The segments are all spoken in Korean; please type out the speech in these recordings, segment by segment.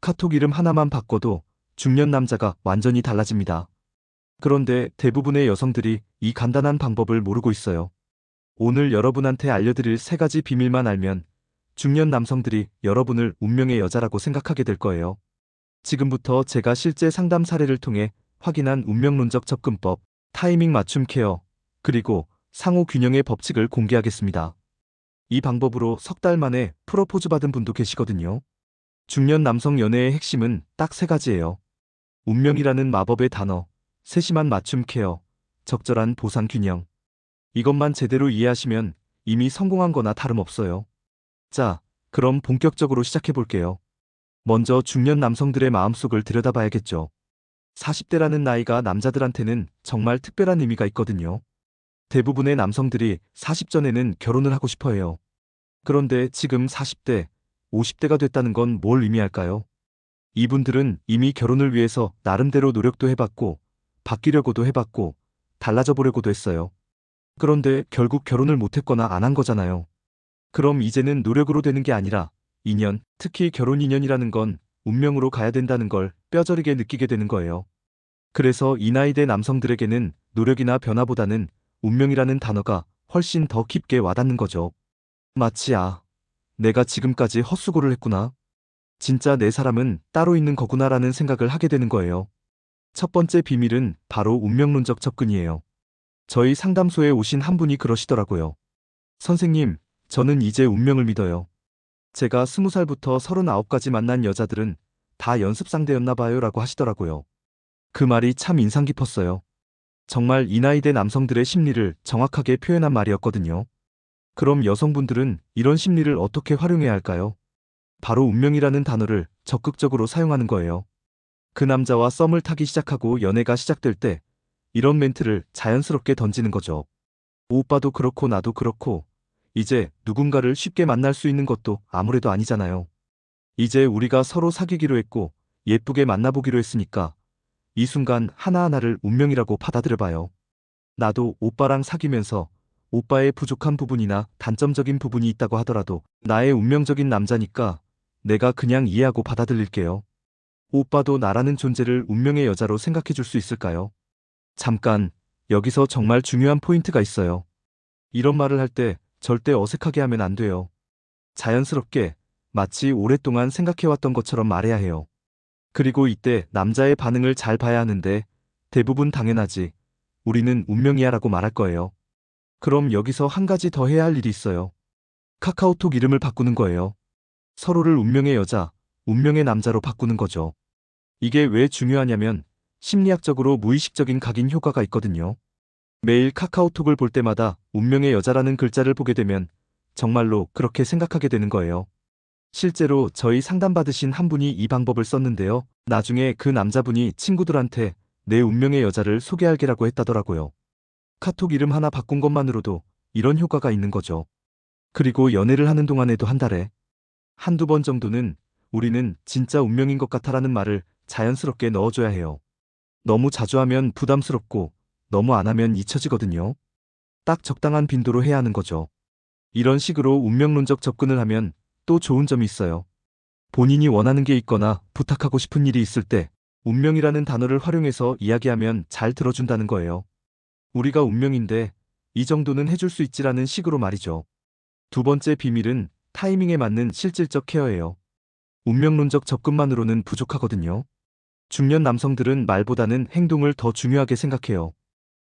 카톡 이름 하나만 바꿔도 중년 남자가 완전히 달라집니다. 그런데 대부분의 여성들이 이 간단한 방법을 모르고 있어요. 오늘 여러분한테 알려드릴 3가지 비밀만 알면 중년 남성들이 여러분을 운명의 여자라고 생각하게 될 거예요. 지금부터 제가 실제 상담 사례를 통해 확인한 운명론적 접근법, 타이밍 맞춤 케어, 그리고 상호 균형의 법칙을 공개하겠습니다. 이 방법으로 석 달 만에 프로포즈 받은 분도 계시거든요. 중년 남성 연애의 핵심은 딱 3가지예요. 운명이라는 마법의 단어, 세심한 맞춤 케어, 적절한 보상 균형. 이것만 제대로 이해하시면 이미 성공한 거나 다름없어요. 자, 그럼 본격적으로 시작해 볼게요. 먼저 중년 남성들의 마음속을 들여다봐야겠죠. 40대라는 나이가 남자들한테는 정말 특별한 의미가 있거든요. 대부분의 남성들이 40 전에는 결혼을 하고 싶어 해요. 그런데 지금 40대, 50대가 됐다는 건 뭘 의미할까요? 이분들은 이미 결혼을 위해서 나름대로 노력도 해봤고, 바뀌려고도 해봤고, 달라져 보려고도 했어요. 그런데 결국 결혼을 못했거나 안 한 거잖아요. 그럼 이제는 노력으로 되는 게 아니라 인연, 특히 결혼 인연이라는 건 운명으로 가야 된다는 걸 뼈저리게 느끼게 되는 거예요. 그래서 이 나이대 남성들에게는 노력이나 변화보다는 운명이라는 단어가 훨씬 더 깊게 와닿는 거죠. 마치 내가 지금까지 헛수고를 했구나. 진짜 내 사람은 따로 있는 거구나라는 생각을 하게 되는 거예요. 첫 번째 비밀은 바로 운명론적 접근이에요. 저희 상담소에 오신 한 분이 그러시더라고요. 선생님, 저는 이제 운명을 믿어요. 제가 20살부터 39까지 만난 여자들은 다 연습 상대였나 봐요 라고 하시더라고요. 그 말이 참 인상 깊었어요. 정말 이 나이대 남성들의 심리를 정확하게 표현한 말이었거든요. 그럼 여성분들은 이런 심리를 어떻게 활용해야 할까요? 바로 운명이라는 단어를 적극적으로 사용하는 거예요. 그 남자와 썸을 타기 시작하고 연애가 시작될 때 이런 멘트를 자연스럽게 던지는 거죠. 오빠도 그렇고 나도 그렇고 이제 누군가를 쉽게 만날 수 있는 것도 아무래도 아니잖아요. 이제 우리가 서로 사귀기로 했고 예쁘게 만나보기로 했으니까 이 순간 하나하나를 운명이라고 받아들여봐요. 나도 오빠랑 사귀면서 오빠의 부족한 부분이나 단점적인 부분이 있다고 하더라도 나의 운명적인 남자니까 내가 그냥 이해하고 받아들일게요. 오빠도 나라는 존재를 운명의 여자로 생각해 줄 수 있을까요? 잠깐, 여기서 정말 중요한 포인트가 있어요. 이런 말을 할 때 절대 어색하게 하면 안 돼요. 자연스럽게, 마치 오랫동안 생각해왔던 것처럼 말해야 해요. 그리고 이때 남자의 반응을 잘 봐야 하는데 대부분 당연하지. 우리는 운명이야 라고 말할 거예요. 그럼 여기서 한 가지 더 해야 할 일이 있어요. 카카오톡 이름을 바꾸는 거예요. 서로를 운명의 여자, 운명의 남자로 바꾸는 거죠. 이게 왜 중요하냐면 심리학적으로 무의식적인 각인 효과가 있거든요. 매일 카카오톡을 볼 때마다 운명의 여자라는 글자를 보게 되면 정말로 그렇게 생각하게 되는 거예요. 실제로 저희 상담받으신 한 분이 이 방법을 썼는데요. 나중에 그 남자분이 친구들한테 내 운명의 여자를 소개할게라고 했다더라고요. 카톡 이름 하나 바꾼 것만으로도 이런 효과가 있는 거죠. 그리고 연애를 하는 동안에도 한 달에 한두 번 정도는 우리는 진짜 운명인 것 같아라는 말을 자연스럽게 넣어줘야 해요. 너무 자주 하면 부담스럽고 너무 안 하면 잊혀지거든요. 딱 적당한 빈도로 해야 하는 거죠. 이런 식으로 운명론적 접근을 하면 또 좋은 점이 있어요. 본인이 원하는 게 있거나 부탁하고 싶은 일이 있을 때 운명이라는 단어를 활용해서 이야기하면 잘 들어준다는 거예요. 우리가 운명인데 이 정도는 해줄 수 있지라는 식으로 말이죠. 두 번째 비밀은 타이밍에 맞는 실질적 케어예요. 운명론적 접근만으로는 부족하거든요. 중년 남성들은 말보다는 행동을 더 중요하게 생각해요.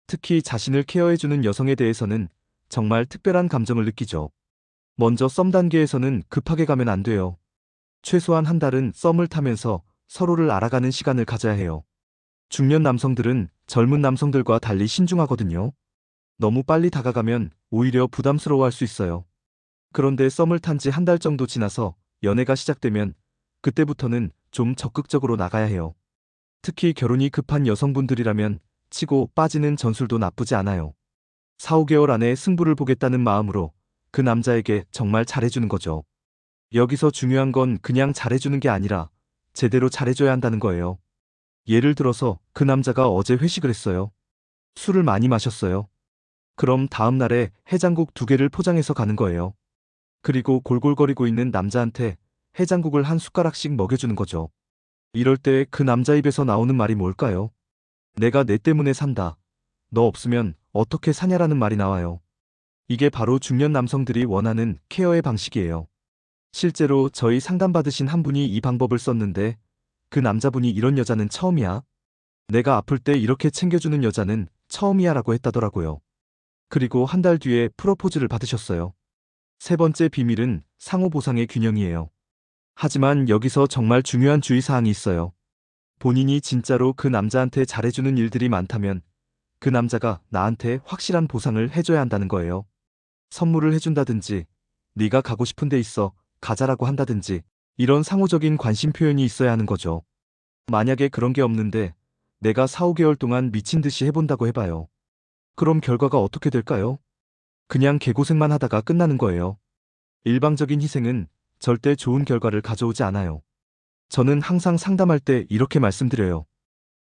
특히 자신을 케어해주는 여성에 대해서는 정말 특별한 감정을 느끼죠. 먼저 썸 단계에서는 급하게 가면 안 돼요. 최소한 한 달은 썸을 타면서 서로를 알아가는 시간을 가져야 해요. 중년 남성들은 젊은 남성들과 달리 신중하거든요. 너무 빨리 다가가면 오히려 부담스러워할 수 있어요. 그런데 썸을 탄 지 한 달 정도 지나서 연애가 시작되면 그때부터는 좀 적극적으로 나가야 해요. 특히 결혼이 급한 여성분들이라면 치고 빠지는 전술도 나쁘지 않아요. 4, 5개월 안에 승부를 보겠다는 마음으로 그 남자에게 정말 잘해주는 거죠. 여기서 중요한 건 그냥 잘해주는 게 아니라 제대로 잘해줘야 한다는 거예요. 예를 들어서 그 남자가 어제 회식을 했어요. 술을 많이 마셨어요. 그럼 다음 날에 해장국 2개를 포장해서 가는 거예요. 그리고 골골거리고 있는 남자한테 해장국을 한 숟가락씩 먹여주는 거죠. 이럴 때 그 남자 입에서 나오는 말이 뭘까요? 내가 내 때문에 산다. 너 없으면 어떻게 사냐라는 말이 나와요. 이게 바로 중년 남성들이 원하는 케어의 방식이에요. 실제로 저희 상담받으신 한 분이 이 방법을 썼는데 그 남자분이 이런 여자는 처음이야. 내가 아플 때 이렇게 챙겨주는 여자는 처음이야 라고 했다더라고요. 그리고 한 달 뒤에 프로포즈를 받으셨어요. 세 번째 비밀은 상호 보상의 균형이에요. 하지만 여기서 정말 중요한 주의사항이 있어요. 본인이 진짜로 그 남자한테 잘해주는 일들이 많다면 그 남자가 나한테 확실한 보상을 해줘야 한다는 거예요. 선물을 해준다든지, 네가 가고 싶은 데 있어, 가자라고 한다든지, 이런 상호적인 관심 표현이 있어야 하는 거죠. 만약에 그런 게 없는데 내가 4, 5개월 동안 미친 듯이 해본다고 해봐요. 그럼 결과가 어떻게 될까요? 그냥 개고생만 하다가 끝나는 거예요. 일방적인 희생은 절대 좋은 결과를 가져오지 않아요. 저는 항상 상담할 때 이렇게 말씀드려요.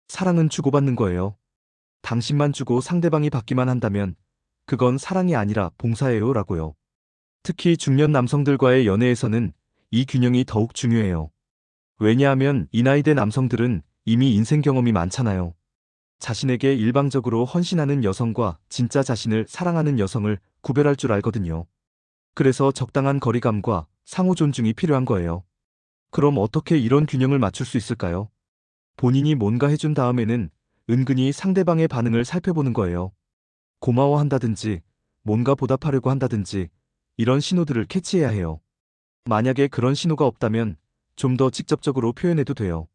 사랑은 주고받는 거예요. 당신만 주고 상대방이 받기만 한다면 그건 사랑이 아니라 봉사예요 라고요. 특히 중년 남성들과의 연애에서는 이 균형이 더욱 중요해요. 왜냐하면 이 나이대 남성들은 이미 인생 경험이 많잖아요. 자신에게 일방적으로 헌신하는 여성과 진짜 자신을 사랑하는 여성을 구별할 줄 알거든요. 그래서 적당한 거리감과 상호 존중이 필요한 거예요. 그럼 어떻게 이런 균형을 맞출 수 있을까요? 본인이 뭔가 해준 다음에는 은근히 상대방의 반응을 살펴보는 거예요. 고마워한다든지, 뭔가 보답하려고 한다든지, 이런 신호들을 캐치해야 해요. 만약에 그런 신호가 없다면 좀 더 직접적으로 표현해도 돼요.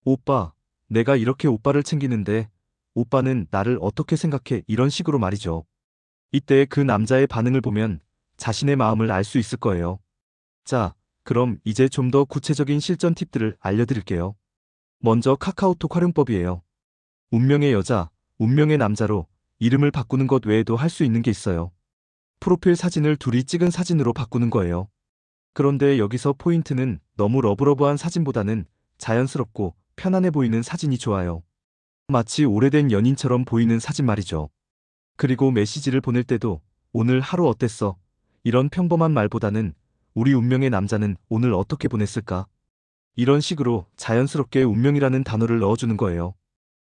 오빠, 내가 이렇게 오빠를 챙기는데, 오빠는 나를 어떻게 생각해? 이런 식으로 말이죠. 이때 그 남자의 반응을 보면 자신의 마음을 알 수 있을 거예요. 자, 그럼 이제 좀 더 구체적인 실전 팁들을 알려드릴게요. 먼저 카카오톡 활용법이에요. 운명의 여자, 운명의 남자로 이름을 바꾸는 것 외에도 할 수 있는 게 있어요. 프로필 사진을 둘이 찍은 사진으로 바꾸는 거예요. 그런데 여기서 포인트는 너무 러브러브한 사진보다는 자연스럽고 편안해 보이는 사진이 좋아요. 마치 오래된 연인처럼 보이는 사진 말이죠. 그리고 메시지를 보낼 때도 오늘 하루 어땠어? 이런 평범한 말보다는 우리 운명의 남자는 오늘 어떻게 보냈을까? 이런 식으로 자연스럽게 운명이라는 단어를 넣어주는 거예요.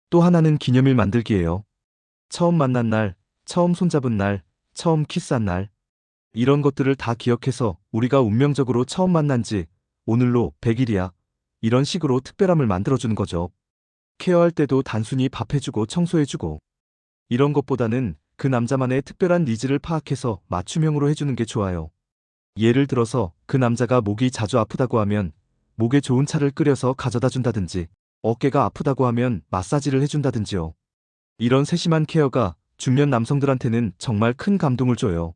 또 하나는 기념일 만들기예요. 처음 만난 날, 처음 손잡은 날, 처음 키스한 날. 이런 것들을 다 기억해서 우리가 운명적으로 처음 만난 지 오늘로 100일이야. 이런 식으로 특별함을 만들어주는 거죠. 케어할 때도 단순히 밥 해주고 청소해주고 이런 것보다는 그 남자만의 특별한 니즈를 파악해서 맞춤형으로 해주는 게 좋아요. 예를 들어서 그 남자가 목이 자주 아프다고 하면 목에 좋은 차를 끓여서 가져다 준다든지 어깨가 아프다고 하면 마사지를 해준다든지요. 이런 세심한 케어가 중년 남성들한테는 정말 큰 감동을 줘요.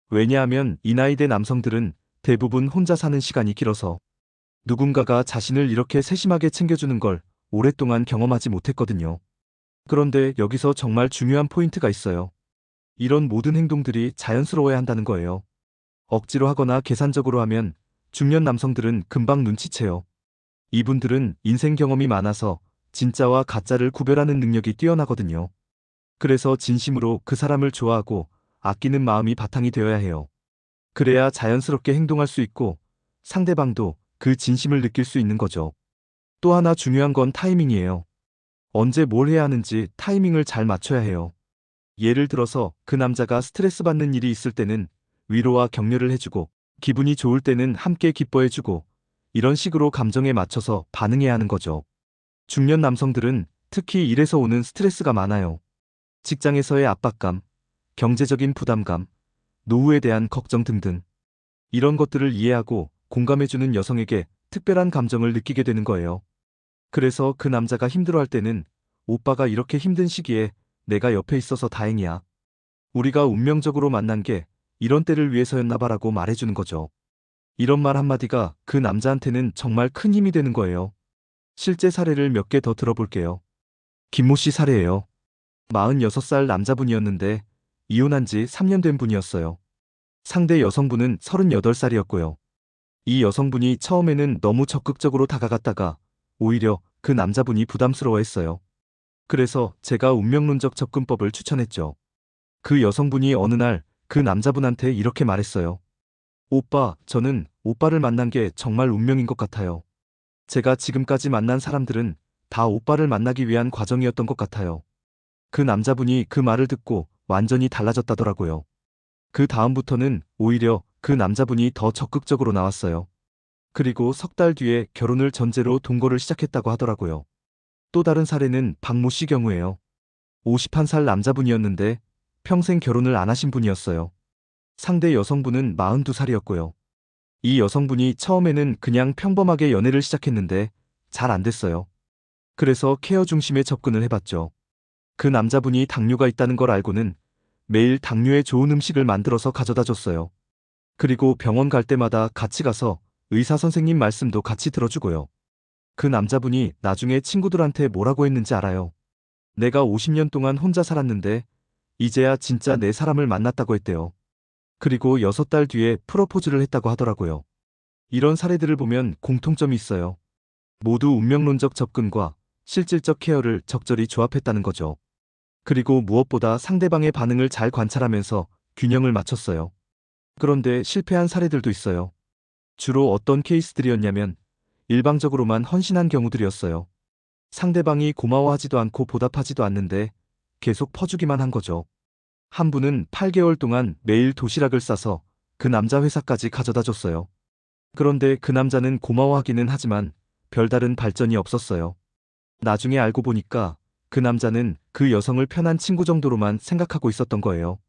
왜냐하면 이 나이대 남성들은 대부분 혼자 사는 시간이 길어서 누군가가 자신을 이렇게 세심하게 챙겨주는 걸 오랫동안 경험하지 못했거든요. 그런데 여기서 정말 중요한 포인트가 있어요. 이런 모든 행동들이 자연스러워야 한다는 거예요. 억지로 하거나 계산적으로 하면 중년 남성들은 금방 눈치채요. 이분들은 인생 경험이 많아서 진짜와 가짜를 구별하는 능력이 뛰어나거든요. 그래서 진심으로 그 사람을 좋아하고 아끼는 마음이 바탕이 되어야 해요. 그래야 자연스럽게 행동할 수 있고 상대방도 그 진심을 느낄 수 있는 거죠. 또 하나 중요한 건 타이밍이에요. 언제 뭘 해야 하는지 타이밍을 잘 맞춰야 해요. 예를 들어서 그 남자가 스트레스 받는 일이 있을 때는 위로와 격려를 해주고 기분이 좋을 때는 함께 기뻐해주고 이런 식으로 감정에 맞춰서 반응해야 하는 거죠. 중년 남성들은 특히 일에서 오는 스트레스가 많아요. 직장에서의 압박감, 경제적인 부담감, 노후에 대한 걱정 등등. 이런 것들을 이해하고 공감해주는 여성에게 특별한 감정을 느끼게 되는 거예요. 그래서 그 남자가 힘들어할 때는 오빠가 이렇게 힘든 시기에 내가 옆에 있어서 다행이야. 우리가 운명적으로 만난 게 이런 때를 위해서였나 봐라고 말해주는 거죠. 이런 말 한마디가 그 남자한테는 정말 큰 힘이 되는 거예요. 실제 사례를 몇 개 더 들어볼게요. 김모 씨 사례예요. 46살 남자분이었는데 이혼한 지 3년 된 분이었어요. 상대 여성분은 38살이었고요. 이 여성분이 처음에는 너무 적극적으로 다가갔다가 오히려 그 남자분이 부담스러워했어요. 그래서 제가 운명론적 접근법을 추천했죠. 그 여성분이 어느 날 그 남자분한테 이렇게 말했어요. 오빠, 저는 오빠를 만난 게 정말 운명인 것 같아요. 제가 지금까지 만난 사람들은 다 오빠를 만나기 위한 과정이었던 것 같아요. 그 남자분이 그 말을 듣고 완전히 달라졌다더라고요. 그 다음부터는 오히려 그 남자분이 더 적극적으로 나왔어요. 그리고 석 달 뒤에 결혼을 전제로 동거를 시작했다고 하더라고요. 또 다른 사례는 박모 씨 경우예요. 51살 남자분이었는데 평생 결혼을 안 하신 분이었어요. 상대 여성분은 42살이었고요. 이 여성분이 처음에는 그냥 평범하게 연애를 시작했는데 잘 안 됐어요. 그래서 케어 중심의 접근을 해봤죠. 그 남자분이 당뇨가 있다는 걸 알고는 매일 당뇨에 좋은 음식을 만들어서 가져다 줬어요. 그리고 병원 갈 때마다 같이 가서 의사 선생님 말씀도 같이 들어주고요. 그 남자분이 나중에 친구들한테 뭐라고 했는지 알아요. 내가 50년 동안 혼자 살았는데 이제야 진짜 내 사람을 만났다고 했대요. 그리고 6달 뒤에 프러포즈를 했다고 하더라고요. 이런 사례들을 보면 공통점이 있어요. 모두 운명론적 접근과 실질적 케어를 적절히 조합했다는 거죠. 그리고 무엇보다 상대방의 반응을 잘 관찰하면서 균형을 맞췄어요. 그런데 실패한 사례들도 있어요. 주로 어떤 케이스들이었냐면 일방적으로만 헌신한 경우들이었어요. 상대방이 고마워하지도 않고 보답하지도 않는데 계속 퍼주기만 한 거죠. 한 분은 8개월 동안 매일 도시락을 싸서 그 남자 회사까지 가져다 줬어요. 그런데 그 남자는 고마워하기는 하지만 별다른 발전이 없었어요. 나중에 알고 보니까 그 남자는 그 여성을 편한 친구 정도로만 생각하고 있었던 거예요.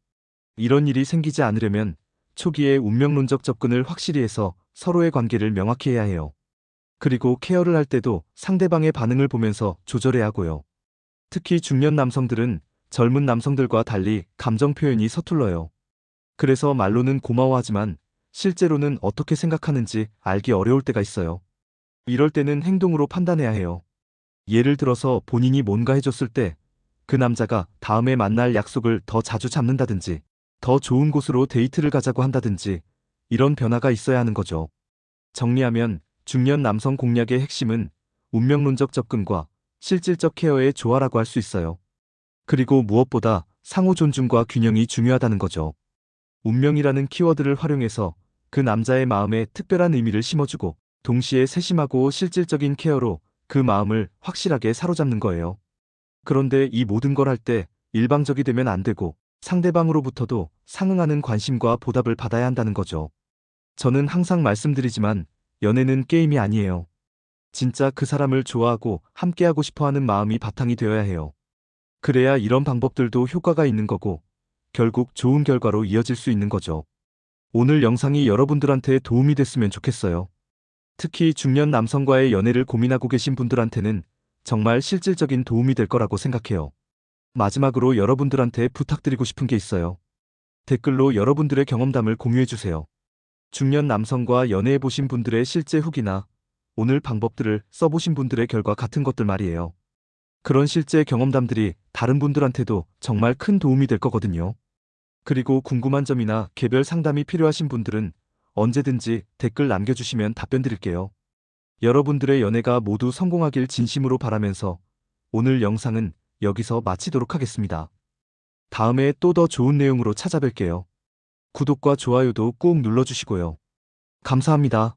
이런 일이 생기지 않으려면 초기에 운명론적 접근을 확실히 해서 서로의 관계를 명확히 해야 해요. 그리고 케어를 할 때도 상대방의 반응을 보면서 조절해야 하고요. 특히 중년 남성들은 젊은 남성들과 달리 감정 표현이 서툴러요. 그래서 말로는 고마워하지만 실제로는 어떻게 생각하는지 알기 어려울 때가 있어요. 이럴 때는 행동으로 판단해야 해요. 예를 들어서 본인이 뭔가 해줬을 때 그 남자가 다음에 만날 약속을 더 자주 잡는다든지 더 좋은 곳으로 데이트를 가자고 한다든지 이런 변화가 있어야 하는 거죠. 정리하면 중년 남성 공략의 핵심은 운명론적 접근과 실질적 케어의 조화라고 할 수 있어요. 그리고 무엇보다 상호 존중과 균형이 중요하다는 거죠. 운명이라는 키워드를 활용해서 그 남자의 마음에 특별한 의미를 심어주고 동시에 세심하고 실질적인 케어로 그 마음을 확실하게 사로잡는 거예요. 그런데 이 모든 걸 할 때 일방적이 되면 안 되고 상대방으로부터도 상응하는 관심과 보답을 받아야 한다는 거죠. 저는 항상 말씀드리지만 연애는 게임이 아니에요. 진짜 그 사람을 좋아하고 함께하고 싶어하는 마음이 바탕이 되어야 해요. 그래야 이런 방법들도 효과가 있는 거고 결국 좋은 결과로 이어질 수 있는 거죠. 오늘 영상이 여러분들한테 도움이 됐으면 좋겠어요. 특히 중년 남성과의 연애를 고민하고 계신 분들한테는 정말 실질적인 도움이 될 거라고 생각해요. 마지막으로 여러분들한테 부탁드리고 싶은 게 있어요. 댓글로 여러분들의 경험담을 공유해주세요. 중년 남성과 연애해보신 분들의 실제 후기나 오늘 방법들을 써보신 분들의 결과 같은 것들 말이에요. 그런 실제 경험담들이 다른 분들한테도 정말 큰 도움이 될 거거든요. 그리고 궁금한 점이나 개별 상담이 필요하신 분들은 언제든지 댓글 남겨주시면 답변 드릴게요. 여러분들의 연애가 모두 성공하길 진심으로 바라면서 오늘 영상은 여기서 마치도록 하겠습니다. 다음에 또 더 좋은 내용으로 찾아뵐게요. 구독과 좋아요도 꾹 눌러주시고요. 감사합니다.